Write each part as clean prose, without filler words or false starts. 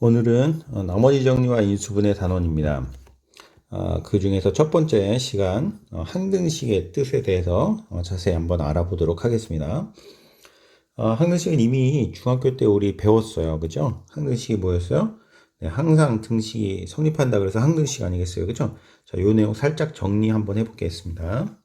오늘은 나머지 정리와 인수분해 단원입니다. 그 중에서 첫 번째 시간 항등식의 뜻에 대해서 자세히 한번 알아보도록 하겠습니다. 항등식은 이미 중학교 때 우리 배웠어요. 그죠? 항등식이 뭐였어요? 네, 항상 등식이 성립한다 그래서 항등식 아니겠어요? 그죠? 자, 요 내용 살짝 정리 한번 해보겠습니다.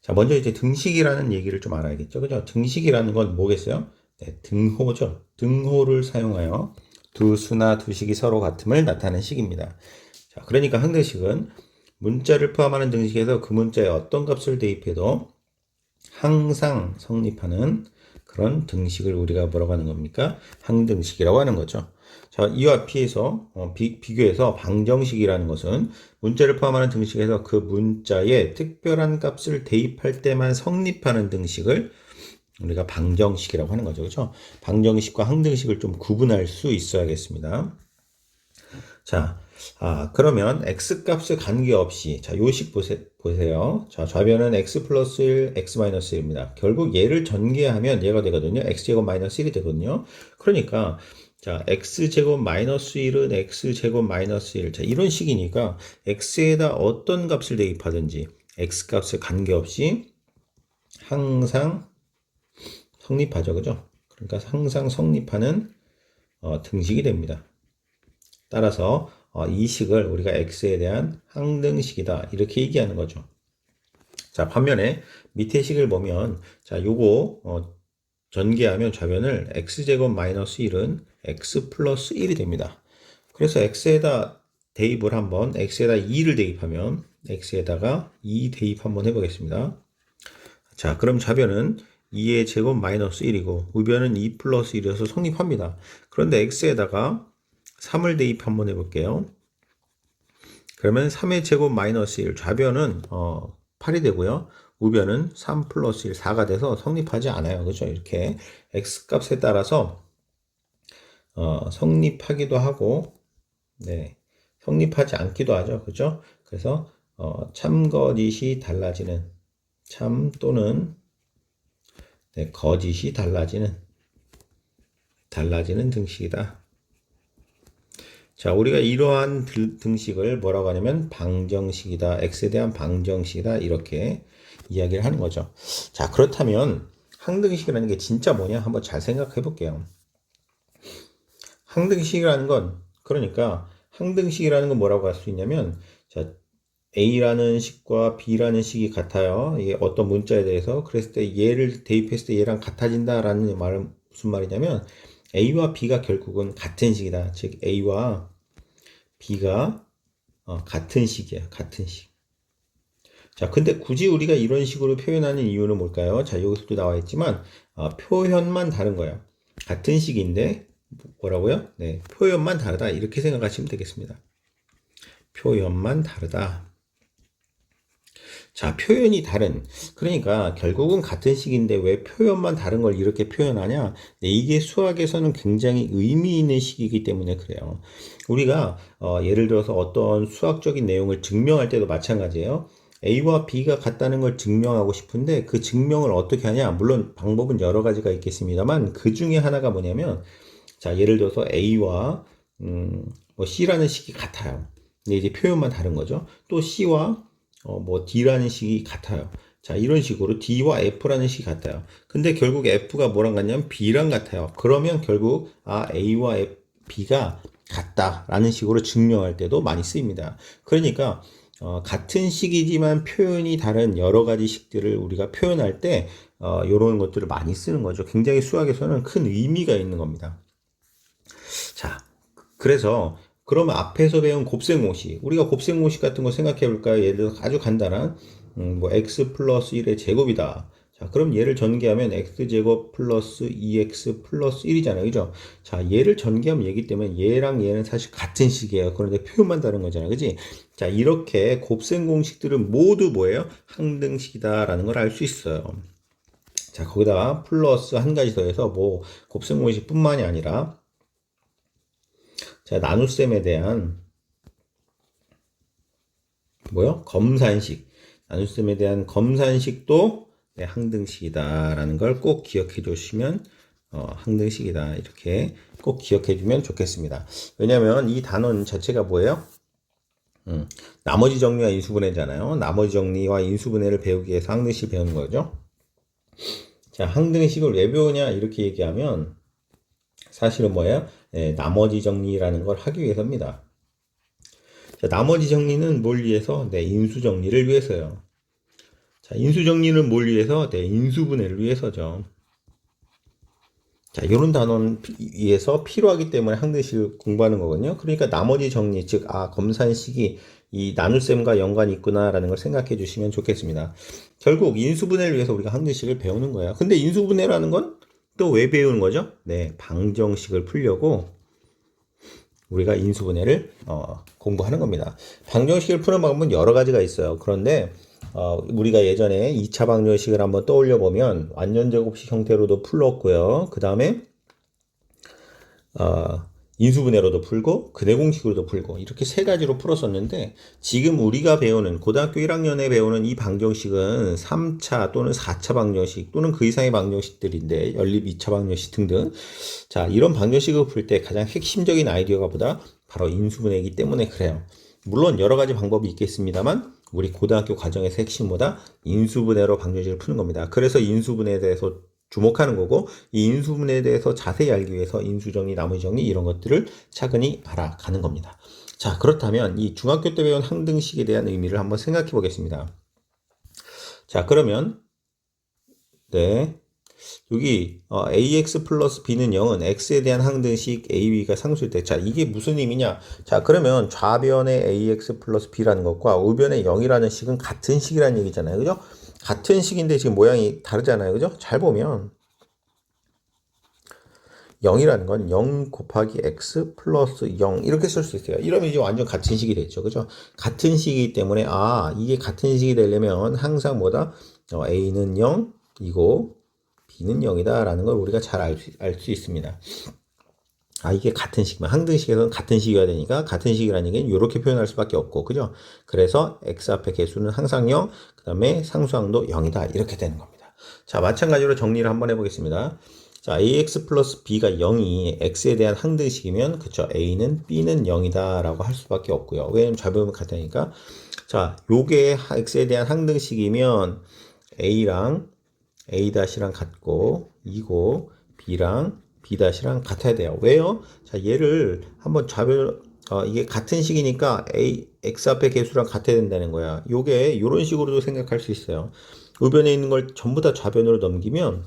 자, 먼저 이제 등식이라는 얘기를 좀 알아야겠죠? 그죠? 등식이라는 건 뭐겠어요? 네, 등호죠. 등호를 사용하여 두 수나 두 식이 서로 같음을 나타내는 식입니다. 자, 그러니까 항등식은 문자를 포함하는 등식에서 그 문자에 어떤 값을 대입해도 항상 성립하는 그런 등식을 우리가 뭐라고 하는 겁니까? 항등식이라고 하는 거죠. 자, 이와 비교해서 방정식이라는 것은 문자를 포함하는 등식에서 그 문자에 특별한 값을 대입할 때만 성립하는 등식을 우리가 방정식이라고 하는 거죠. 그렇죠? 방정식과 항등식을 좀 구분할 수 있어야겠습니다. 자, 그러면 x값에 관계없이, 자, 요식 보세요. 자, 좌변은 x 플러스 1, x 마이너스 1입니다. 결국 얘를 전개하면 얘가 되거든요. x제곱 마이너스 1이 되거든요. 그러니까, 자, x제곱 마이너스 1은 x제곱 마이너스 1. 자, 이런 식이니까 x에다 어떤 값을 대입하든지 x값에 관계없이 항상 성립하죠. 그죠? 그러니까 항상 성립하는 등식이 됩니다. 따라서 이 식을 우리가 x에 대한 항등식이다 이렇게 얘기하는 거죠. 자, 반면에 밑에 식을 보면 자, 요거 전개하면 좌변을 x제곱 마이너스 1은 x 플러스 1이 됩니다. 그래서 x에다 대입을 한번 x에다 2를 대입하면 x에다가 2 대입 한번 해보겠습니다. 자, 그럼 좌변은 2의 제곱 마이너스 1이고 우변은 2 플러스 1이어서 성립합니다. 그런데 x에다가 3을 대입 한번 해볼게요. 그러면 3의 제곱 마이너스 1, 좌변은 8이 되고요. 우변은 3 플러스 1, 4가 돼서 성립하지 않아요. 그죠? 이렇게 x값에 따라서 성립하기도 하고 네, 성립하지 않기도 하죠. 그죠? 그래서 참거짓이 달라지는 참 또는 네, 거짓이 달라지는 등식이다. 자, 우리가 이러한 등식을 뭐라고 하냐면 방정식이다. x에 대한 방정식이다. 이렇게 이야기를 하는 거죠. 자, 그렇다면 항등식이라는 게 진짜 뭐냐? 한번 잘 생각해 볼게요. 항등식이라는 건 그러니까 항등식이라는 건 뭐라고 할 수 있냐면 자, A라는 식과 B라는 식이 같아요. 이게 어떤 문자에 대해서 그랬을 때 얘를 대입했을 때 얘랑 같아진다라는 말은 무슨 말이냐면 A와 B가 결국은 같은 식이다. 즉 A와 B가 같은 식이에요. 같은 식. 자, 근데 굳이 우리가 이런 식으로 표현하는 이유는 뭘까요? 자, 여기서도 나와 있지만 표현만 다른 거예요. 같은 식인데 뭐라고요? 네, 표현만 다르다. 이렇게 생각하시면 되겠습니다. 표현만 다르다. 자, 표현이 다른. 그러니까 결국은 같은 식인데 왜 표현만 다른 걸 이렇게 표현하냐? 네, 이게 수학에서는 굉장히 의미 있는 식이기 때문에 그래요. 우리가 예를 들어서 어떤 수학적인 내용을 증명할 때도 마찬가지예요. A와 B가 같다는 걸 증명하고 싶은데 그 증명을 어떻게 하냐? 물론 방법은 여러 가지가 있겠습니다만 그 중에 하나가 뭐냐면 자, 예를 들어서 A와 뭐 C라는 식이 같아요. 근데 이제 표현만 다른 거죠. 또 C와 뭐 D라는 식이 같아요. 자, 이런 식으로 D와 F라는 식이 같아요. 근데 결국 F가 뭐랑 같냐면 B랑 같아요. 그러면 결국 A와 B가 같다라는 식으로 증명할 때도 많이 쓰입니다. 그러니까 같은 식이지만 표현이 다른 여러 가지 식들을 우리가 표현할 때 이런 것들을 많이 쓰는 거죠. 굉장히 수학에서는 큰 의미가 있는 겁니다. 자, 그래서 그러면 앞에서 배운 곱셈공식, 우리가 곱셈공식 같은 거 생각해 볼까요? 예를 들어서 아주 간단한 뭐 x 플러스 1의 제곱이다. 자, 그럼 얘를 전개하면 x제곱 플러스 2x 플러스 1이잖아요. 그죠? 자, 얘를 전개하면 얘기 때문에 얘랑 얘는 사실 같은 식이에요. 그런데 표현만 다른 거잖아요. 그지? 자, 이렇게 곱셈 공식들은 모두 뭐예요? 항등식이다라는 걸 알 수 있어요. 자, 거기다 플러스 한 가지 더해서 뭐 곱셈 공식뿐만이 아니라 자, 나눗셈에 대한 뭐요? 검산식. 나눗셈에 대한 검산식도 네, 항등식이다라는 걸 꼭 기억해 주시면 항등식이다 이렇게 꼭 기억해 주면 좋겠습니다. 왜냐하면 이 단원 자체가 뭐예요? 나머지 정리와 인수분해잖아요. 나머지 정리와 인수분해를 배우기 위해서 항등식 배우는 거죠. 자, 항등식을 왜 배우냐 이렇게 얘기하면 사실은 뭐예요? 나머지 정리라는 걸 하기 위해서입니다. 자, 나머지 정리는 뭘 위해서? 인수 정리를 위해서요. 자, 인수 정리는 뭘 위해서? 인수분해를 위해서죠. 자, 이런 단원 위해서 필요하기 때문에 항등식을 공부하는 거거든요. 그러니까 나머지 정리, 즉, 검산식이 이 나눗셈과 연관이 있구나라는 걸 생각해 주시면 좋겠습니다. 결국 인수분해를 위해서 우리가 항등식을 배우는 거예요. 근데 인수분해라는 건 또 왜 배우는 거죠? 방정식을 풀려고 우리가 인수분해를 공부하는 겁니다. 방정식을 푸는 방법은 여러 가지가 있어요. 그런데 우리가 예전에 2차 방정식을 한번 떠올려 보면 완전제곱식 형태로도 풀었고요. 그 다음에 인수분해로도 풀고 근해공식으로도 풀고 이렇게 세 가지로 풀었었는데 지금 우리가 배우는 고등학교 1학년에 배우는 이 방정식은 3차 또는 4차 방정식 또는 그 이상의 방정식들인데 연립 2차 방정식 등등. 자, 이런 방정식을 풀 때 가장 핵심적인 아이디어가 보다 바로 인수분해이기 때문에 그래요. 물론 여러 가지 방법이 있겠습니다만 우리 고등학교 과정에서 핵심보다 인수분해로 방정식을 푸는 겁니다. 그래서 인수분해에 대해서 주목하는 거고 이 인수분해에 대해서 자세히 알기 위해서 인수정리, 나머지정리 이런 것들을 차근히 알아가는 겁니다. 자, 그렇다면 이 중학교 때 배운 항등식에 대한 의미를 한번 생각해 보겠습니다. 자, 그러면 여기 ax 플러스 b는 0은 x에 대한 항등식 ab가 상수일 때, 자, 이게 무슨 의미냐? 자, 그러면 좌변의 ax 플러스 b라는 것과 우변의 0이라는 식은 같은 식이라는 얘기잖아요. 그죠? 같은 식인데 지금 모양이 다르잖아요. 그죠? 잘 보면 0이라는 건 0 곱하기 x 플러스 0 이렇게 쓸 수 있어요. 이러면 이제 완전 같은 식이 됐죠. 그죠? 같은 식이기 때문에 이게 같은 식이 되려면 항상 뭐다? a는 0이고 b는 0이다 라는 걸 우리가 잘 알 수 있습니다. 이게 같은 식이면 항등식에서는 같은 식이어야 되니까 같은 식이라는 얘기는 이렇게 표현할 수밖에 없고, 그죠? 그래서 x 앞에 개수는 항상 0, 그 다음에 상수항도 0이다 이렇게 되는 겁니다. 자, 마찬가지로 정리를 한번 해보겠습니다. 자, ax 플러스 b가 0이 x에 대한 항등식이면 그쵸, a는 b는 0이다 라고 할 수밖에 없고요. 왜냐면 좌변은 같으니까. 자, 요게 x에 대한 항등식이면 a랑 a-랑 같고 이고 b랑 b-랑 같아야 돼요. 왜요? 자, 얘를 한번 좌변 이게 같은 식이니까 x 앞에 개수랑 같아야 된다는 거야. 요게 이런 식으로도 생각할 수 있어요. 우변에 있는 걸 전부 다 좌변으로 넘기면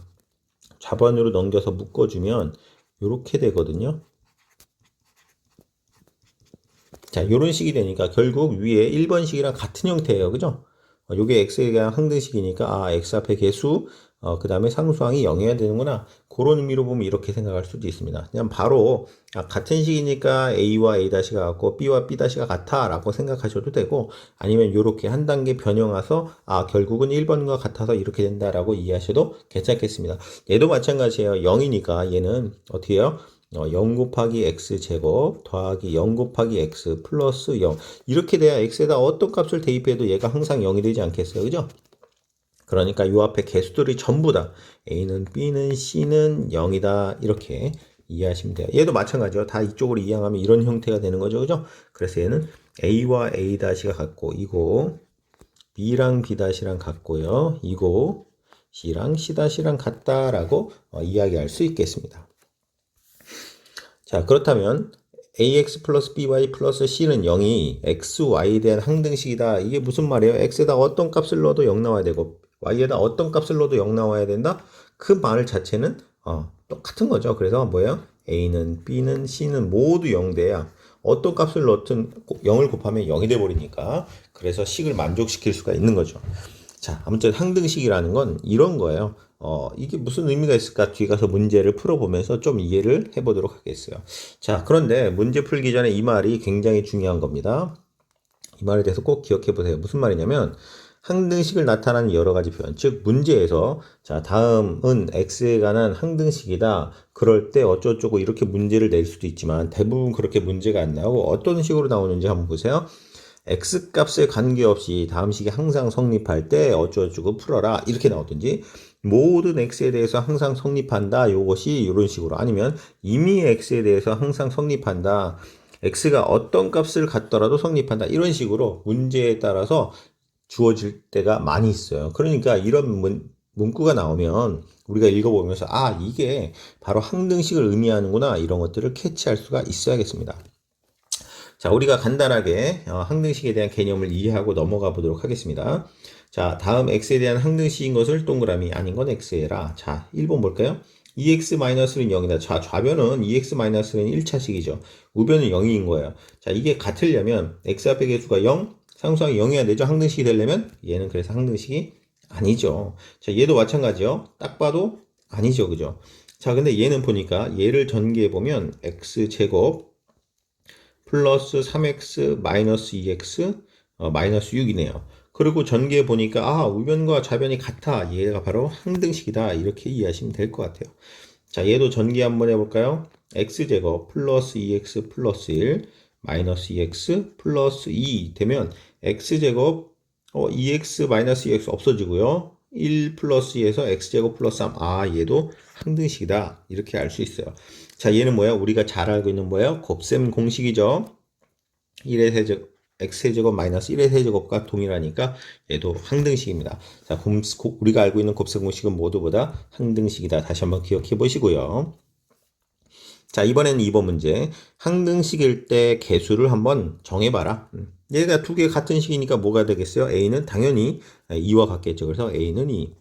좌변으로 넘겨서 묶어주면 이렇게 되거든요. 자, 이런 식이 되니까 결국 위에 1번식이랑 같은 형태예요. 그죠? 요게 x에 대한 항등식이니까 x 앞에 개수 그 다음에 상수항이 0이어야 되는구나. 그런 의미로 보면 이렇게 생각할 수도 있습니다. 그냥 바로 같은 식이니까 a와 a-가 같고 b와 b-가 같아 라고 생각하셔도 되고 아니면 이렇게 한 단계 변형해서 결국은 1번과 같아서 이렇게 된다라고 이해하셔도 괜찮겠습니다. 얘도 마찬가지예요. 0이니까 얘는 어떻게 해요? 0 곱하기 x제곱 더하기 0 곱하기 x 플러스 0 이렇게 돼야 x에다 어떤 값을 대입해도 얘가 항상 0이 되지 않겠어요? 그죠? 그러니까 요 앞에 개수들이 전부 다 a는 b는 c는 0이다 이렇게 이해하시면 돼요. 얘도 마찬가지죠. 다 이쪽으로 이항하면 이런 형태가 되는 거죠. 그죠? 그래서 얘는 a와 a-가 같고 이고 b랑 b-랑 같고요. 이고 c랑 c-랑 같다라고 이야기할 수 있겠습니다. 자, 그렇다면 ax 플러스 by 플러스 c는 0이 x, y에 대한 항등식이다. 이게 무슨 말이에요? x에다 어떤 값을 넣어도 0 나와야 되고 y에다 어떤 값을 넣어도 0 나와야 된다? 그 말 자체는 똑같은 거죠. 그래서 뭐예요? a는 b는 c는 모두 0 돼야 어떤 값을 넣든 0을 곱하면 0이 돼버리니까 그래서 식을 만족시킬 수가 있는 거죠. 자, 아무튼 항등식이라는 건 이런 거예요. 이게 무슨 의미가 있을까? 뒤에 가서 문제를 풀어보면서 좀 이해를 해보도록 하겠어요. 자, 그런데 문제 풀기 전에 이 말이 굉장히 중요한 겁니다. 이 말에 대해서 꼭 기억해 보세요. 무슨 말이냐면 항등식을 나타내는 여러 가지 표현, 즉 문제에서 자, 다음은 x에 관한 항등식이다. 그럴 때 어쩌고저쩌고 이렇게 문제를 낼 수도 있지만 대부분 그렇게 문제가 안 나오고 어떤 식으로 나오는지 한번 보세요. x 값에 관계없이 다음 식이 항상 성립할 때 어쩌고저쩌고 풀어라 이렇게 나오든지 모든 x에 대해서 항상 성립한다 요것이 이런 식으로 아니면 이미 x에 대해서 항상 성립한다 x가 어떤 값을 갖더라도 성립한다 이런 식으로 문제에 따라서 주어질 때가 많이 있어요. 그러니까 이런 문구가 나오면 우리가 읽어보면서 아 이게 바로 항등식을 의미하는구나 이런 것들을 캐치할 수가 있어야겠습니다. 자, 우리가 간단하게 항등식에 대한 개념을 이해하고 넘어가 보도록 하겠습니다. 자, 다음 x에 대한 항등식인 것을 동그라미 아닌 건 x에라. 자, 1번 볼까요? 2x-는 0이다. 자, 좌변은 2x-는 1차식이죠. 우변은 0인 거예요. 자, 이게 같으려면 x 앞의 개수가 0, 상수항이 0이어야 되죠. 항등식이 되려면 얘는 그래서 항등식이 아니죠. 자, 얘도 마찬가지요. 딱 봐도 아니죠. 그죠? 자, 근데 얘는 보니까 얘를 전개해 보면 x제곱 플러스 3x 마이너스 2x 마이너스 6이네요. 그리고 전개해 보니까 아 우변과 좌변이 같아. 얘가 바로 항등식이다. 이렇게 이해하시면 될 것 같아요. 자 얘도 전개 한번 해볼까요? x제곱 플러스 2x 플러스 1 마이너스 2x 플러스 2 되면 x제곱 2x 마이너스 2x 없어지고요. 1 플러스 2에서 x제곱 플러스 3 아 얘도 항등식이다. 이렇게 알 수 있어요. 자 얘는 뭐야? 우리가 잘 알고 있는 뭐예요? 곱셈 공식이죠. 1의 세제곱 x제곱 마이너스 1의 세제곱과 동일하니까 얘도 항등식입니다. 자 우리가 알고 있는 곱셈 공식은 모두보다 항등식이다. 다시 한번 기억해 보시고요. 자 이번에는 2번 문제 항등식일 때 개수를 한번 정해봐라. 얘가 두 개 같은 식이니까 뭐가 되겠어요? a는 당연히 2와 같겠죠. 그래서 a는 2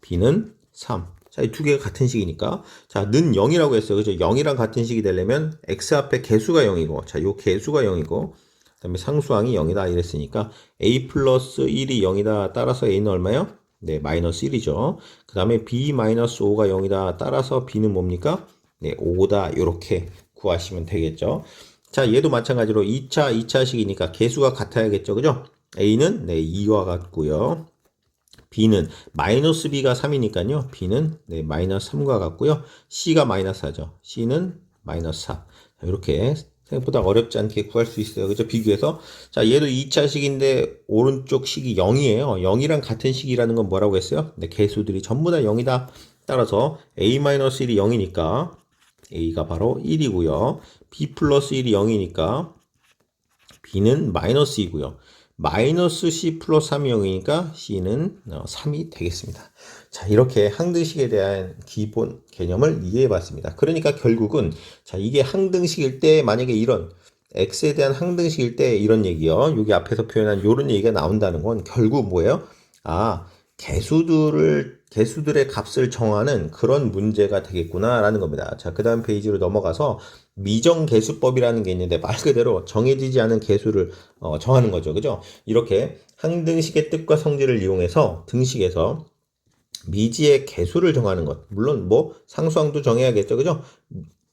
b는 3 자, 이 두 개가 같은 식이니까. 자, 는 0이라고 했어요. 그죠? 0이랑 같은 식이 되려면 x 앞에 개수가 0이고, 자, 요 개수가 0이고, 그 다음에 상수항이 0이다 이랬으니까 a 플러스 1이 0이다. 따라서 a는 얼마요? 네, 마이너스 1이죠. 그 다음에 b 마이너스 5가 0이다. 따라서 b는 뭡니까? 네, 5다. 요렇게 구하시면 되겠죠. 자, 얘도 마찬가지로 2차식이니까 개수가 같아야겠죠. 그죠? a는 네, 2와 같고요. b는 마이너스 b가 3이니까요. b는 네, 마이너스 3과 같고요. c가 마이너스 4죠. c는 마이너스 4. 자, 이렇게 생각보다 어렵지 않게 구할 수 있어요. 그죠? 비교해서. 자, 얘도 2차식인데 오른쪽 식이 0이에요. 0이랑 같은 식이라는 건 뭐라고 했어요? 네, 개수들이 전부 다 0이다. 따라서 a-1이 0이니까 a가 바로 1이고요. b 플러스 1이 0이니까 b는 마이너스 2고요. 마이너스 c 플러스 3이 0이니까 c는 3이 되겠습니다. 자 이렇게 항등식에 대한 기본 개념을 이해해 봤습니다. 그러니까 결국은 자 이게 항등식일 때 만약에 이런 x에 대한 항등식일 때 이런 얘기요. 여기 앞에서 표현한 이런 얘기가 나온다는 건 결국 뭐예요? 아 개수들의 값을 정하는 그런 문제가 되겠구나 라는 겁니다. 자, 그 다음 페이지로 넘어가서 미정개수법이라는 게 있는데 말 그대로 정해지지 않은 개수를 정하는 거죠. 그죠? 이렇게 항등식의 뜻과 성질을 이용해서 등식에서 미지의 개수를 정하는 것. 물론 뭐 상수항도 정해야겠죠. 그죠?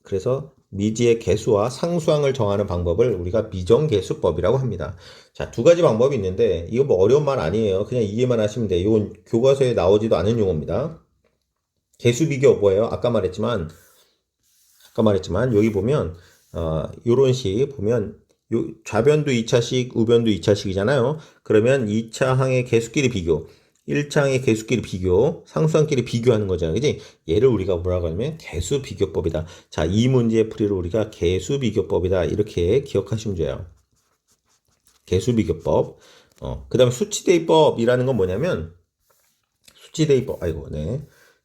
그래서 미지의 개수와 상수항을 정하는 방법을 우리가 미정개수법이라고 합니다. 자, 두 가지 방법이 있는데 이거 뭐 어려운 말 아니에요. 그냥 이해만 하시면 돼요. 이건 교과서에 나오지도 않은 용어입니다. 개수 비교 뭐예요? 아까 말했지만 여기 보면 요런 식 보면 좌변도 2차식, 우변도 2차식이잖아요. 그러면 2차항의 개수끼리 비교 1차항의 개수끼리 비교, 상수항끼리 비교하는 거잖아요. 그지? 얘를 우리가 뭐라고 하냐면 개수 비교법이다. 자, 이 문제의 풀이를 우리가 개수 비교법이다. 이렇게 기억하시면 돼요. 개수 비교법. 그 다음에 수치대입법이라는 건 뭐냐면,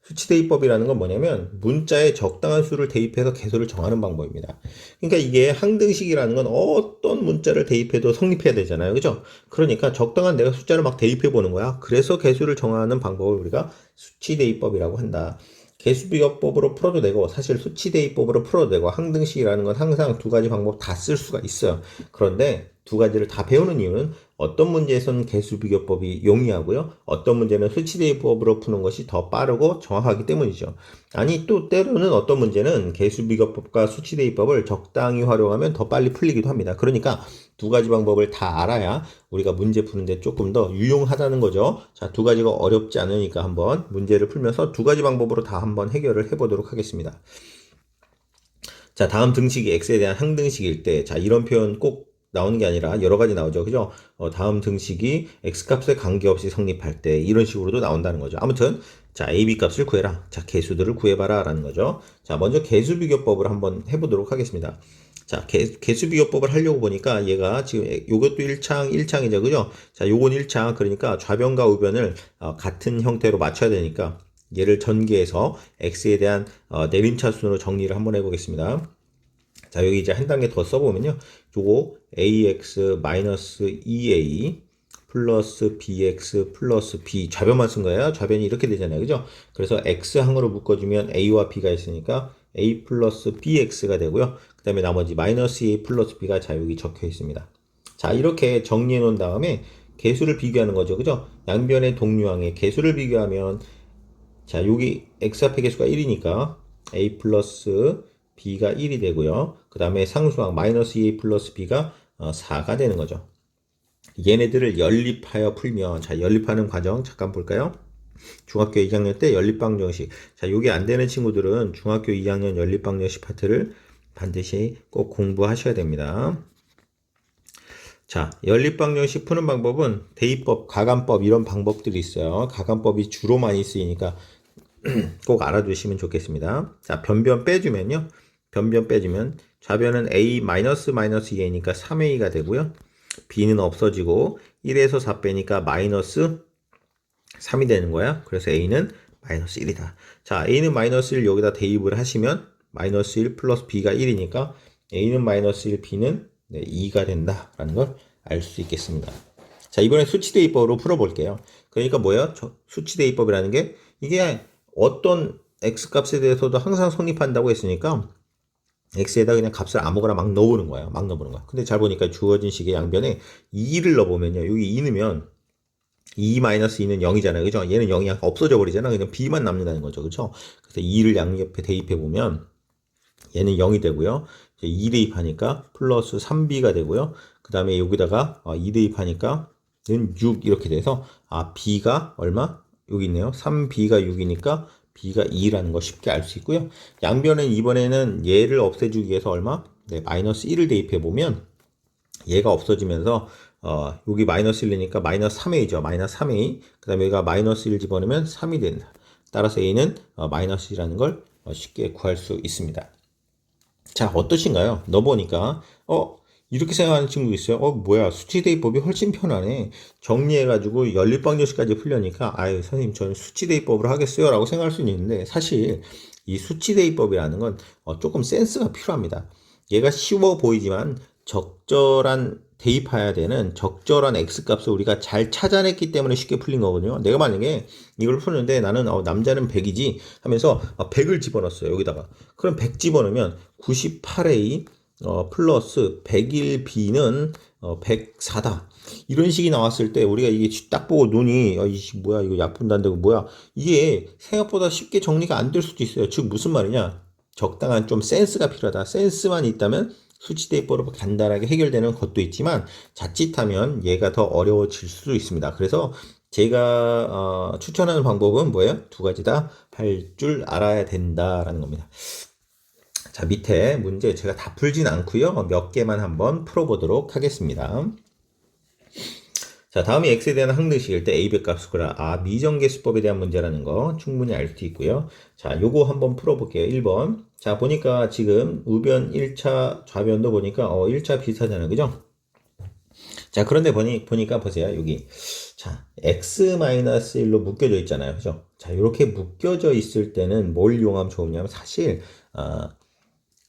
수치대입법이라는 건 뭐냐면 문자에 적당한 수를 대입해서 개수를 정하는 방법입니다. 그러니까 이게 항등식이라는 건 어떤 문자를 대입해도 성립해야 되잖아요. 그죠? 그러니까 적당한 내가 숫자를 막 대입해 보는 거야. 그래서 개수를 정하는 방법을 우리가 수치대입법이라고 한다. 개수비교법으로 풀어도 되고 사실 수치대입법으로 풀어도 되고 항등식이라는 건 항상 두 가지 방법 다 쓸 수가 있어요. 그런데 두 가지를 다 배우는 이유는 어떤 문제에서는 개수비교법이 용이하고요. 어떤 문제는 수치대입법으로 푸는 것이 더 빠르고 정확하기 때문이죠. 아니 또 때로는 어떤 문제는 개수비교법과 수치대입법을 적당히 활용하면 더 빨리 풀리기도 합니다. 그러니까 두 가지 방법을 다 알아야 우리가 문제 푸는데 조금 더 유용하다는 거죠. 자, 두 가지가 어렵지 않으니까 한번 문제를 풀면서 두 가지 방법으로 다 한번 해결을 해보도록 하겠습니다. 자, 다음 등식이 x에 대한 항등식일 때, 자, 이런 표현 꼭 나오는 게 아니라 여러 가지 나오죠. 그죠? 다음 등식이 x값에 관계없이 성립할 때 이런 식으로도 나온다는 거죠. 아무튼 자, ab 값을 구해라. 자, 개수들을 구해봐라 라는 거죠. 자, 먼저 개수비교법을 한번 해보도록 하겠습니다. 자, 개수비교법을 하려고 보니까 얘가 지금 요것도 1창이죠. 그죠? 자, 요건 1창. 그러니까 좌변과 우변을 같은 형태로 맞춰야 되니까 얘를 전개해서 x에 대한 내림차순으로 정리를 한번 해보겠습니다. 자, 여기 이제 한 단계 더 써보면요. 요거 ax-2a 플러스 bx 플러스 b 좌변만 쓴 거예요. 좌변이 이렇게 되잖아요. 그죠? 그래서 x항으로 묶어주면 a와 b가 있으니까 a 플러스 bx가 되고요. 그 다음에 나머지 마이너스 a 플러스 b가 자, 여기 적혀 있습니다. 자, 이렇게 정리해 놓은 다음에 개수를 비교하는 거죠. 그죠? 양변의 동류항의 개수를 비교하면 자, 여기 x 앞의 개수가 1이니까 a 플러스 b가 1이 되고요. 그 다음에 상수항 마이너스 2a 플러스 b가 4가 되는 거죠. 얘네들을 연립하여 풀면, 자, 연립하는 과정 잠깐 볼까요? 중학교 2학년 때 연립방정식. 자, 요게 안 되는 친구들은 중학교 2학년 연립방정식 파트를 반드시 꼭 공부하셔야 됩니다. 자, 연립방정식 푸는 방법은 대입법, 가간법 이런 방법들이 있어요. 가간법이 주로 많이 쓰이니까 꼭 알아두시면 좋겠습니다. 자, 변변 빼주면요. 변변 빼주면 좌변은 a -2a니까 3a가 되고요. b는 없어지고 1에서 4 빼니까 마이너스 3이 되는 거야. 그래서 a는 마이너스 1이다. 자, a는 마이너스 1 여기다 대입을 하시면 마이너스 1 플러스 b가 1이니까 a는 마이너스 1, b는 2가 된다라는 걸 알 수 있겠습니다. 자, 이번에 수치대입법으로 풀어볼게요. 그러니까 뭐예요? 수치대입법이라는 게 이게 어떤 x값에 대해서도 항상 성립한다고 했으니까 x에다 그냥 값을 아무거나 막 넣어보는 거예요. 막 넣어보는 거야. 근데 잘 보니까 주어진 식의 양변에 2를 넣어보면요. 여기 2 넣으면 2-2는 0이잖아요. 그죠? 얘는 0이 없어져 버리잖아. 그냥 b만 남는다는 거죠. 그죠? 그래서 2를 양옆에 대입해보면 얘는 0이 되고요. 2 대입하니까 플러스 3b가 되고요. 그 다음에 여기다가 2 대입하니까 는 6 이렇게 돼서 b가 얼마? 여기 있네요. 3b가 6이니까 b가 2라는 거 쉽게 알 수 있고요. 양변은 이번에는 얘를 없애주기 위해서 얼마? 네, 마이너스 1을 대입해보면 얘가 없어지면서 여기 마이너스 1이니까 마이너스 3a죠. 마이너스 3a. 그 다음에 여기가 마이너스 1 집어넣으면 3이 된다. 따라서 a는 마이너스 1이라는 걸 쉽게 구할 수 있습니다. 자, 어떠신가요? 넣어보니까 이렇게 생각하는 친구 있어요. 뭐야, 수치대입법이 훨씬 편하네. 정리해가지고 연립방정식까지 풀려니까 아유, 선생님 저는 수치대입법으로 하겠어요 라고 생각할 수는 있는데, 사실 이 수치대입법이라는 건 조금 센스가 필요합니다. 얘가 쉬워 보이지만 적절한 대입해야 되는 적절한 x값을 우리가 잘 찾아냈기 때문에 쉽게 풀린 거거든요. 내가 만약에 이걸 푸는데 나는 남자는 100이지 하면서 100을 집어넣었어요. 여기다가. 그럼 100 집어넣으면 98a 플러스 101b는 104다. 이런 식이 나왔을 때 우리가 이게 딱 보고 눈이 이씨 뭐야 이거 약분단되고 뭐야 이게 생각보다 쉽게 정리가 안 될 수도 있어요. 즉 무슨 말이냐? 적당한 좀 센스가 필요하다. 센스만 있다면 수치대입법으로 간단하게 해결되는 것도 있지만 자칫하면 얘가 더 어려워질 수도 있습니다. 그래서 제가 추천하는 방법은 뭐예요? 두 가지 다 할 줄 알아야 된다라는 겁니다. 자, 밑에 문제 제가 다 풀진 않고요. 몇 개만 한번 풀어보도록 하겠습니다. 자, 다음이 x에 대한 항등식일 때 a 값을 구하라. 미정계수법에 대한 문제라는 거 충분히 알 수 있고요. 자, 요거 한번 풀어볼게요. 1번. 자, 보니까 지금 우변 1차 좌변도 보니까 1차 비슷하잖아요. 그죠? 자, 그런데 보니까 보세요. 여기. 자, x-1로 묶여져 있잖아요. 그죠? 자, 이렇게 묶여져 있을 때는 뭘 이용하면 좋으냐면 사실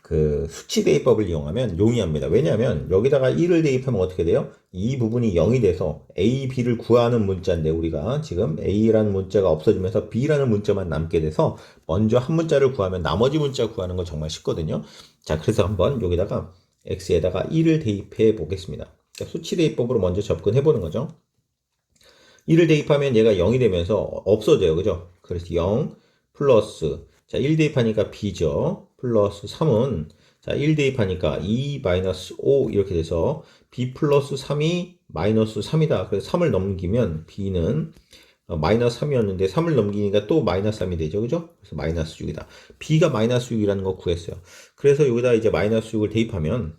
그 수치대입법을 이용하면 용이합니다. 왜냐하면 여기다가 1을 대입하면 어떻게 돼요? 이 부분이 0이 돼서 a, b를 구하는 문자인데 우리가 지금 a라는 문자가 없어지면서 b라는 문자만 남게 돼서 먼저 한 문자를 구하면 나머지 문자 구하는 거 정말 쉽거든요. 자, 그래서 한번 여기다가 x에다가 1을 대입해 보겠습니다. 그러니까 수치대입법으로 먼저 접근해 보는 거죠. 1을 대입하면 얘가 0이 되면서 없어져요. 그죠? 그래서 0 플러스 자, 1 대입하니까 b죠. 플러스 3은 자, 1 대입하니까 2 마이너스 5 이렇게 돼서 b 플러스 3이 마이너스 3이다. 그래서 3을 넘기면 b는 마이너스 3이었는데 3을 넘기니까 또 마이너스 3이 되죠. 그죠? 그래서 마이너스 6이다. b가 마이너스 6이라는 거 구했어요. 그래서 여기다 이제 마이너스 6을 대입하면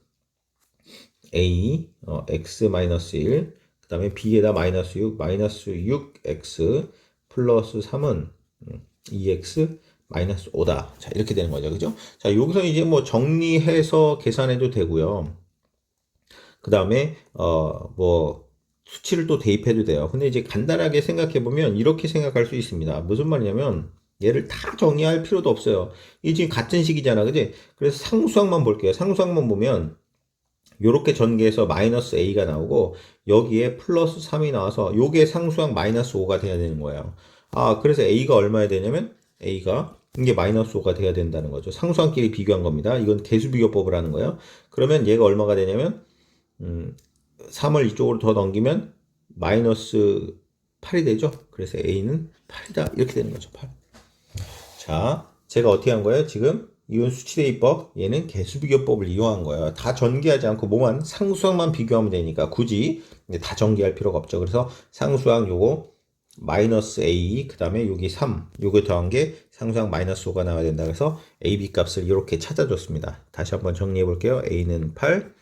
A, x-1, 그 다음에 b에다 마이너스 6, 마이너스 6x 플러스 3은 2x 마이너스 5다. 자, 이렇게 되는 거죠. 그죠? 자, 여기서 이제 뭐 정리해서 계산해도 되고요. 그 다음에, 뭐, 수치를 또 대입해도 돼요. 근데 이제 간단하게 생각해 보면 이렇게 생각할 수 있습니다. 무슨 말이냐면, 얘를 다 정의할 필요도 없어요. 이게 지금 같은 식이잖아. 그지? 그래서 상수항만 볼게요. 상수항만 보면, 요렇게 전개해서 마이너스 a가 나오고, 여기에 플러스 3이 나와서, 요게 상수항 마이너스 5가 돼야 되는 거예요. 아, 그래서 a가 얼마야 되냐면, a가 이게 마이너스 5가 돼야 된다는 거죠. 상수항끼리 비교한 겁니다. 이건 개수비교법을 하는 거예요. 그러면 얘가 얼마가 되냐면 3을 이쪽으로 더 넘기면 마이너스 8이 되죠. 그래서 a는 8이다. 이렇게 되는 거죠. 8. 자, 제가 어떻게 한 거예요? 지금 이건 수치대입법, 얘는 개수비교법을 이용한 거예요. 다 전개하지 않고 뭐만 상수항만 비교하면 되니까 굳이 다 전개할 필요가 없죠. 그래서 상수항 요거 마이너스 a, 그 다음에 여기 3, 요거 더한 게 상수항 마이너스 5가 나와야 된다. 그래서 a, b 값을 이렇게 찾아줬습니다. 다시 한번 정리해 볼게요. a는 8,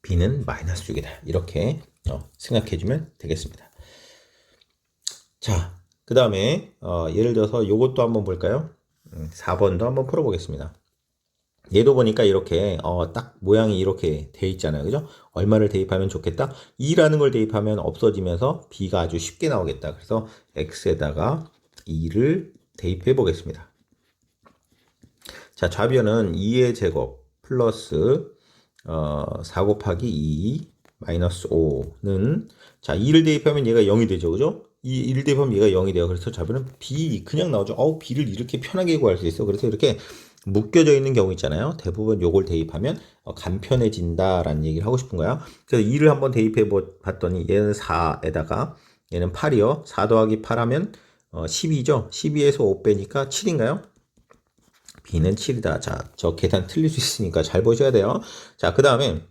b는 마이너스 6이다. 이렇게 생각해 주면 되겠습니다. 자, 그 다음에 예를 들어서 요것도 한번 볼까요? 4번도 한번 풀어보겠습니다. 얘도 보니까 이렇게 딱 모양이 이렇게 돼 있잖아요. 그죠? 얼마를 대입하면 좋겠다? 2라는 걸 대입하면 없어지면서 b가 아주 쉽게 나오겠다. 그래서 x에다가 2를 대입해 보겠습니다. 자, 좌변은 2의 제곱 플러스 4 곱하기 2 마이너스 5는 자 2를 대입하면 얘가 0이 되죠. 그죠? 1을 대입하면 얘가 0이 돼요. 그래서 좌변은 b 그냥 나오죠. b를 이렇게 편하게 구할 수 있어. 그래서 이렇게 묶여져 있는 경우 있잖아요. 대부분 요걸 대입하면 간편해진다라는 얘기를 하고 싶은 거야. 그래서 2를 한번 대입해 봤더니 얘는 4에다가 얘는 8이요. 4 더하기 8 하면 12죠. 12에서 5 빼니까 7인가요? b는 7이다. 자, 저 계산 틀릴 수 있으니까 잘 보셔야 돼요. 자, 그 다음에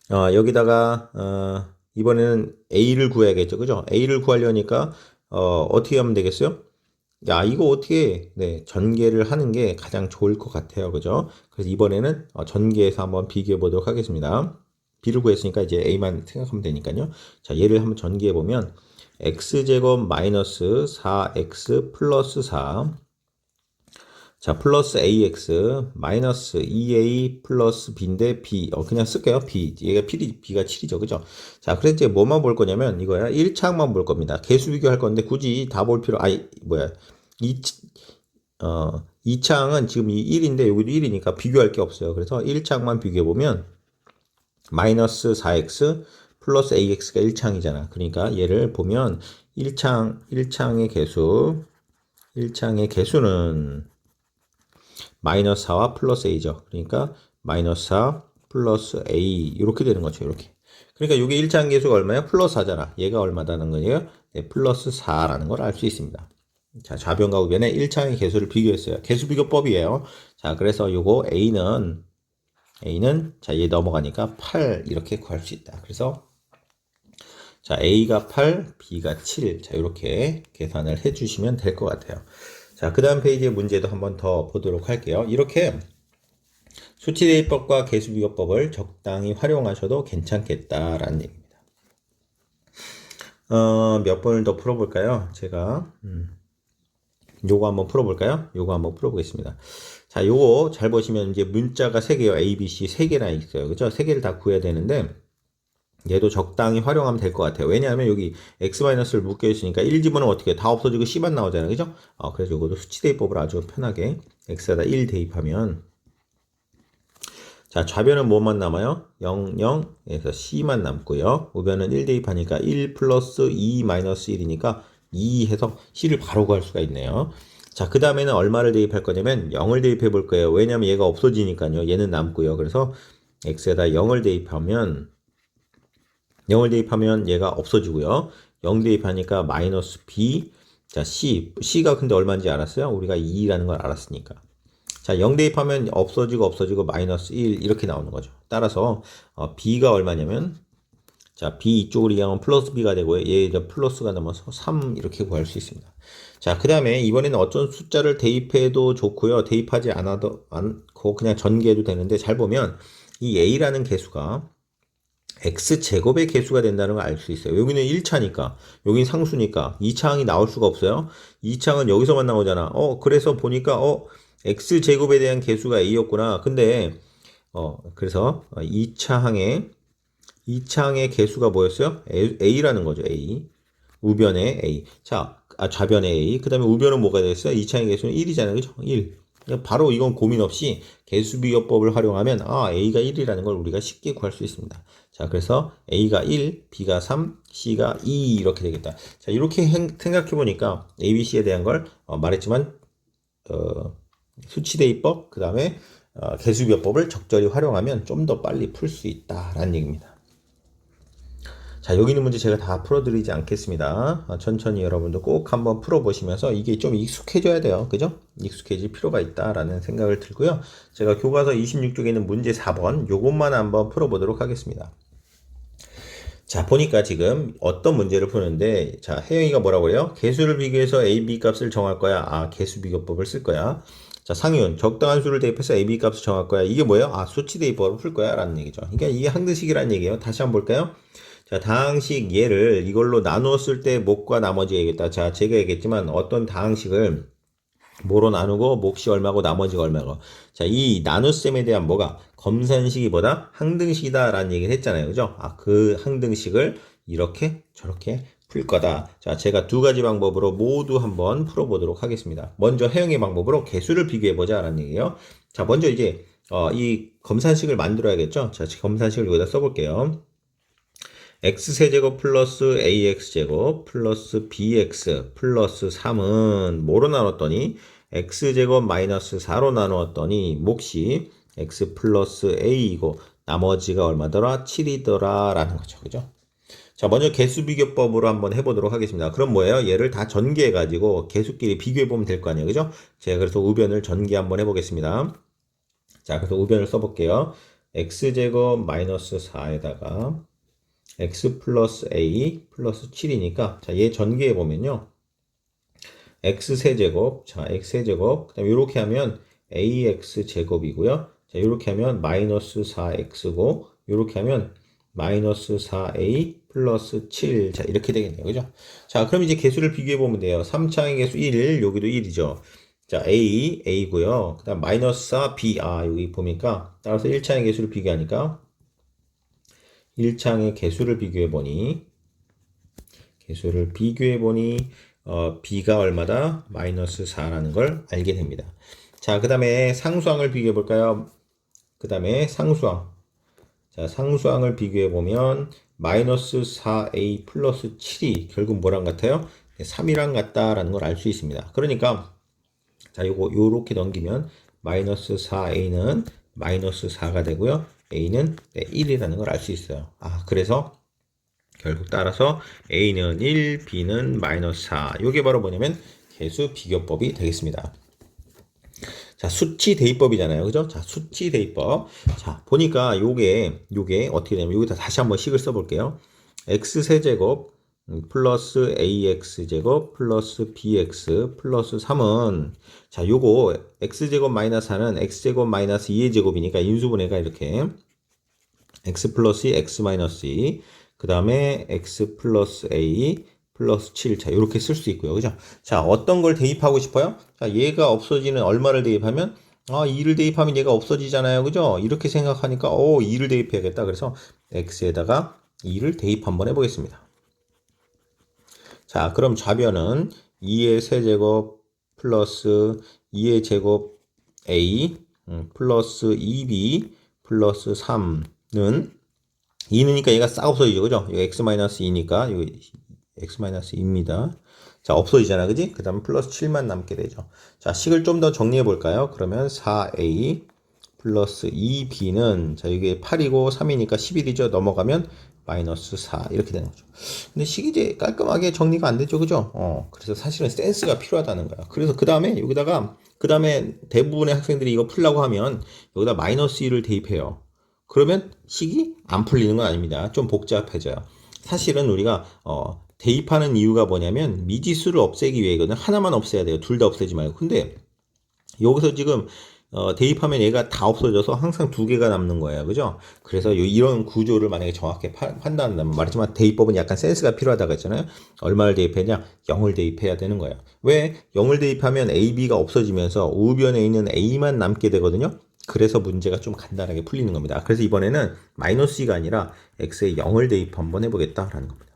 여기다가 이번에는 a를 구해야겠죠. 그죠? a를 구하려니까 어떻게 하면 되겠어요? 야, 이거 어떻게 전개를 하는 게 가장 좋을 것 같아요. 그죠? 그래서 이번에는 전개해서 한번 비교해 보도록 하겠습니다. b를 구했으니까 이제 a만 생각하면 되니까요. 자, 얘를 한번 전개해 보면 x제곱 마이너스 4x 플러스 4 자, 플러스 ax 마이너스 2a 플러스 b인데 b 그냥 쓸게요. b 얘가 b가 7이죠. 그죠? 자, 그래서 이제 뭐만 볼 거냐면 이거야. 1차항만 볼 겁니다. 개수 비교할 건데 굳이 다 볼 필요 2차항은 지금 이 1인데 여기도 1이니까 비교할 게 없어요. 그래서 1차항만 비교해 보면 마이너스 4x 플러스 ax가 1차항이잖아. 그러니까 얘를 보면 1차항의 개수는 마이너스 4와 플러스 a죠. 그러니까 마이너스 4 플러스 a 이렇게 되는 거죠. 이렇게. 그러니까 이게 1차항 개수가 얼마야? 플러스 4잖아. 얘가 얼마다는 거예요? 네, 플러스 4라는 걸 알 수 있습니다. 자, 좌변과 우변의 1차항의 개수를 비교했어요. 개수 비교법이에요. 자, 그래서 요거 a는 자, 얘 넘어가니까 8 이렇게 구할 수 있다. 그래서 자, a가 8, b가 7. 자, 이렇게 계산을 해 주시면 될 것 같아요. 자, 그 다음 페이지의 문제도 한번 더 보도록 할게요. 이렇게 수치대입법과 개수비교법을 적당히 활용하셔도 괜찮겠다라는 얘기입니다. 몇 번을 더 풀어볼까요? 제가 요거 한번 풀어볼까요? 요거 한번 풀어보겠습니다. 자, 요거 잘 보시면 이제 문자가 3개요. A, B, C 3개나 있어요. 그죠? 3개를 다 구해야 되는데 얘도 적당히 활용하면 될 것 같아요. 왜냐하면 여기 x-를 묶여 있으니까 1 집어넣으면 어떻게 다 없어지고 C만 나오잖아요. 그죠? 그래서 이것도 수치대입법을 아주 편하게 x에다 1 대입하면 자, 좌변은 뭐만 남아요? 0, 0에서 C만 남고요. 우변은 1 대입하니까 1 플러스 2 마이너스 1이니까 2 해서 C를 바로 구할 수가 있네요. 자, 그 다음에는 얼마를 대입할 거냐면 0을 대입해 볼 거예요. 왜냐하면 얘가 없어지니까요. 얘는 남고요. 그래서 x에다 0을 대입하면 얘가 없어지고요. 0 대입하니까 마이너스 b. 자, c가 근데 얼마인지 알았어요? 우리가 2라는 걸 알았으니까. 자, 0 대입하면 없어지고 마이너스 1 이렇게 나오는 거죠. 따라서 b가 얼마냐면 자, b 이쪽으로 이항하면 플러스 b가 되고요. 얘 이제 플러스가 넘어서 3 이렇게 구할 수 있습니다. 자, 그 다음에 이번에는 어떤 숫자를 대입해도 좋고요. 대입하지 않고 그냥 전개해도 되는데 잘 보면 이 a라는 개수가 x제곱의 개수가 된다는 걸 알 수 있어요. 여기는 1차니까, 여기는 상수니까 2차항이 나올 수가 없어요. 2차항은 여기서만 나오잖아. 그래서 보니까 x제곱에 대한 개수가 a였구나. 근데 그래서 2차항의 개수가 뭐였어요? a라는 거죠. a. 우변의 a. 자, 좌변의 a. 그 다음에 우변은 뭐가 됐어요? 2차항의 개수는 1이잖아요. 그죠? 1. 바로 이건 고민 없이 개수비교법을 활용하면 a가 1이라는 걸 우리가 쉽게 구할 수 있습니다. 자, 그래서 a가 1, b가 3, c가 2 이렇게 되겠다. 자, 이렇게 생각해 보니까 a, b, c에 대한 걸 말했지만 수치대입법, 그 다음에 개수비교법을 적절히 활용하면 좀 더 빨리 풀 수 있다라는 얘기입니다. 자, 여기 있는 문제 제가 다 풀어드리지 않겠습니다. 천천히 여러분도 꼭 한번 풀어보시면서 이게 좀 익숙해져야 돼요. 그죠? 익숙해질 필요가 있다라는 생각을 들고요. 제가 교과서 26쪽에 있는 문제 4번 요것만 한번 풀어보도록 하겠습니다. 자, 보니까 지금 어떤 문제를 푸는데, 자, 혜영이가 뭐라고 해요? 개수를 비교해서 a, b 값을 정할 거야. 개수 비교법을 쓸 거야. 자, 상윤, 적당한 수를 대입해서 a, b 값을 정할 거야. 이게 뭐예요? 수치 대입법을 풀 거야. 라는 얘기죠. 그러니까 이게 항등식이라는 얘기예요. 다시 한번 볼까요? 자, 다항식 얘를 이걸로 나누었을 때 목과 나머지 얘기했다. 자, 제가 얘기했지만 어떤 다항식을 뭐로 나누고 몫이 얼마고 나머지가 얼마고. 자, 이 나눗셈에 대한 뭐가 검산식이 뭐다? 항등식이다라는 얘기를 했잖아요. 그죠? 그 항등식을 이렇게 저렇게 풀 거다. 자, 제가 두 가지 방법으로 모두 한번 풀어보도록 하겠습니다. 먼저 혜영의 방법으로 개수를 비교해보자 라는 얘기예요. 자, 먼저 이제 이 검산식을 만들어야겠죠? 자, 검산식을 여기다 써볼게요. x세제곱 플러스 ax제곱 플러스 bx 플러스 3은 뭐로 나눴더니 x제곱 마이너스 4로 나누었더니 몫이 x 플러스 a이고 나머지가 얼마더라? 7이더라 라는 거죠. 그죠? 자, 먼저 개수 비교법으로 한번 해보도록 하겠습니다. 그럼 뭐예요? 얘를 다 전개해가지고 개수끼리 비교해보면 될 거 아니에요. 그죠? 제가 그래서 우변을 전개 한번 해보겠습니다. 자, 그래서 우변을 써볼게요. x제곱 마이너스 4에다가 x 플러스 a 플러스 7이니까 자, 얘 전개해 보면요. x 세제곱, 자, x 세제곱, 그 다음에 이렇게 하면 ax 제곱이고요. 자, 이렇게 하면 마이너스 4x고, 이렇게 하면 마이너스 4a 플러스 7. 자, 이렇게 되겠네요. 그죠? 자, 그럼 이제 개수를 비교해 보면 돼요. 3차항의 개수 1, 여기도 1이죠. 자, a고요. 그 다음 마이너스 4, b. 여기 보니까 따라서 1차항의 개수를 비교하니까 1차항의 개수를 비교해보니 b가 얼마다? 마이너스 4라는 걸 알게 됩니다. 자, 그 다음에 상수항을 비교해볼까요? 그 다음에 상수항. 자, 상수항을 비교해보면 마이너스 4a 플러스 7이 결국 뭐랑 같아요? 3이랑 같다라는 걸 알 수 있습니다. 그러니까 자, 요렇게 넘기면 마이너스 4a는 마이너스 4가 되고요. a는 1이라는 걸 알 수 있어요. 그래서 결국 따라서 a는 1, b는 마이너스 4. 이게 바로 뭐냐면 개수 비교법이 되겠습니다. 자, 수치 대입법이잖아요. 그죠? 자, 수치 대입법. 자, 보니까 요게 어떻게 되냐면 여기다 다시 한번 식을 써볼게요. x 세제곱 플러스 ax제곱 플러스 bx 플러스 3은 자, 요거 x제곱 마이너스 4는 x제곱 마이너스 2의 제곱이니까 인수분해가 이렇게 x 플러스 2, x 마이너스 2, 그 다음에 x 플러스 a 플러스 7. 자, 이렇게 쓸 수 있고요. 그죠? 자, 어떤 걸 대입하고 싶어요? 자, 얘가 없어지는 얼마를 대입하면 2를 대입하면 얘가 없어지잖아요. 그죠? 이렇게 생각하니까 2를 대입해야겠다. 그래서 x에다가 2를 대입 한번 해보겠습니다. 자, 그럼 좌변은 2의 세제곱 플러스 2의 제곱 a 플러스 2b 플러스 3는 2니까 얘가 싹 없어지죠. 그죠? 이거 x-2니까 이거 x-2입니다. 자, 없어지잖아. 그지? 그 다음에 플러스 7만 남게 되죠. 자, 식을 좀 더 정리해 볼까요? 그러면 4a 플러스 2b는 자, 이게 8이고 3이니까 11이죠. 넘어가면 마이너스 4 이렇게 되는 거죠. 근데 식이 이제 깔끔하게 정리가 안 되죠. 그죠? 그래서 사실은 센스가 필요하다는 거야. 그래서 그 다음에 대부분의 학생들이 이거 풀라고 하면 여기다 마이너스 1을 대입해요. 그러면 식이 안 풀리는 건 아닙니다. 좀 복잡해져요. 사실은 우리가 대입하는 이유가 뭐냐면 미지수를 없애기 위해거든. 하나만 없애야 돼요. 둘 다 없애지 말고. 근데 여기서 지금 대입하면 얘가 다 없어져서 항상 두 개가 남는 거예요. 그죠? 그래서 이런 구조를 만약에 정확히 판단한다면, 말했지만 대입법은 약간 센스가 필요하다고 했잖아요. 얼마를 대입했냐? 0을 대입해야 되는 거예요. 왜? 0을 대입하면 A, B가 없어지면서 우변에 있는 A만 남게 되거든요. 그래서 문제가 좀 간단하게 풀리는 겁니다. 그래서 이번에는 마이너스 2가 아니라 x에 0을 대입 한번 해보겠다라는 겁니다.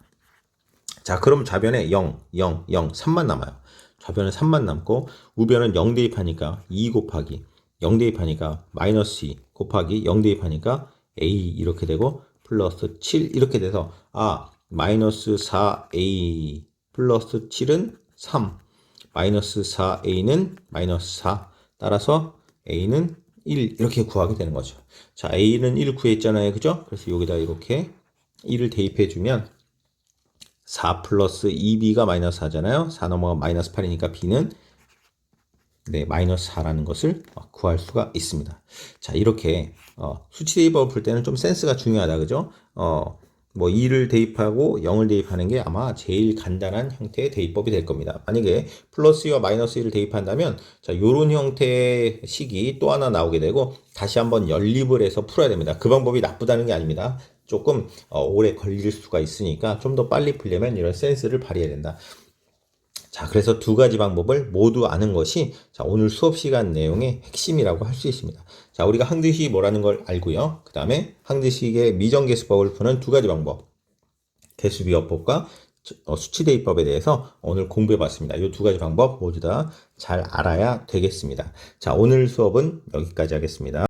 자, 그럼 좌변에 0, 0, 0, 3만 남아요. 좌변은 3만 남고 우변은 0 대입하니까 2 곱하기 0 대입하니까 마이너스 2 곱하기 0 대입하니까 a 이렇게 되고 플러스 7 이렇게 돼서 마이너스 4a 플러스 7은 3 마이너스 4a는 마이너스 4 따라서 a는 1 이렇게 구하게 되는 거죠. 자, a는 1 구했잖아요. 그죠? 그래서 여기다 이렇게 1을 대입해 주면 4 플러스 2b가 마이너스 4잖아요. 4 넘어가 마이너스 8이니까 b는 마이너스 4라는 것을 구할 수가 있습니다. 자, 이렇게 수치 대입법을 풀 때는 좀 센스가 중요하다. 그죠? 뭐 2를 대입하고 0을 대입하는 게 아마 제일 간단한 형태의 대입법이 될 겁니다. 만약에 플러스 2와 마이너스 1을 대입한다면 자, 요런 형태의 식이 또 하나 나오게 되고 다시 한번 연립을 해서 풀어야 됩니다. 그 방법이 나쁘다는 게 아닙니다. 조금 오래 걸릴 수가 있으니까 좀 더 빨리 풀려면 이런 센스를 발휘해야 된다. 자, 그래서 두 가지 방법을 모두 아는 것이 자, 오늘 수업 시간 내용의 핵심이라고 할 수 있습니다. 자, 우리가 항등식이 뭐라는 걸 알고요. 그 다음에 항등식의 미정계수법을 푸는 두 가지 방법, 계수비어법과 수치대입법에 대해서 오늘 공부해 봤습니다. 이 두 가지 방법 모두 다 잘 알아야 되겠습니다. 자, 오늘 수업은 여기까지 하겠습니다.